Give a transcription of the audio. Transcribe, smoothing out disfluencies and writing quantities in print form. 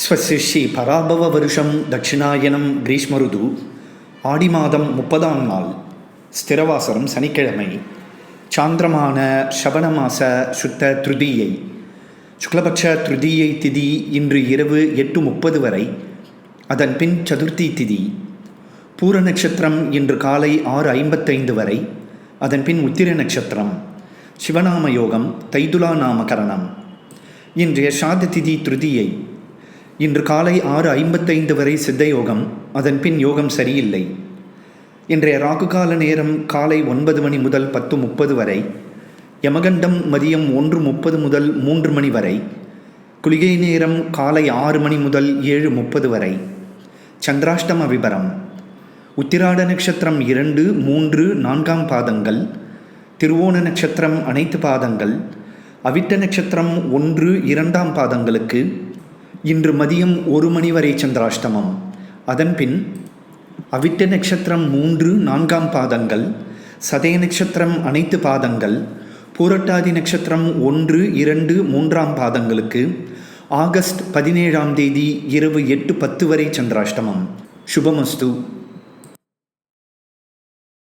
ஸ்வஸ்ய ஸ்ரீ பராபவ வருஷம் தட்சிணாயனம் கிரீஷ்ம ருது ஆடி மாதம் 30ஆம் நாள் ஸ்திரவாசரம் சனிக்கிழமை சாந்திரமான ஸ்ரவண மாச சுத்த திருதியை சுக்லபக்ஷ திருதியை திதி இன்று இரவு 8:30 வரை. அதன் பின் சதுர்த்தி திதி. பூர நட்சத்திரம் இன்று காலை 6:55 வரை. அதன் பின் உத்திர நட்சத்திரம். சிவநாம யோகம் தைதுலா நாமகரணம். இன்றைய சாத திதி திருதியை. இன்று காலை 6:55 வரை சித்தயோகம். அதன் பின் யோகம் சரியில்லை. இன்றைய ராகுகால நேரம் காலை 9 மணி முதல் 10:30 வரை. யமகண்டம் மதியம் 1:30 முதல் 3 மணி வரை. குளிகை நேரம் காலை 6 மணி முதல் 7:30 வரை. சந்திராஷ்டம விபரம். உத்திராட நட்சத்திரம் 2, 3, 4ஆம் பாதங்கள். திருவோண நட்சத்திரம் அனைத்து பாதங்கள். அவிட்ட நட்சத்திரம் 1, 2ஆம் பாதங்களுக்கு இன்று மதியம் 1 மணி வரை சந்திராஷ்டமம். அதன்பின் அவிட்ட நட்சத்திரம் 3, 4ஆம் பாதங்கள். சதய நட்சத்திரம் அனைத்து பாதங்கள். பூரட்டாதி நட்சத்திரம் 1, 2, 3ஆம் பாதங்களுக்கு ஆகஸ்ட் 17ஆம் தேதி இரவு 8:10 வரை சந்திராஷ்டமம். சுபமஸ்து.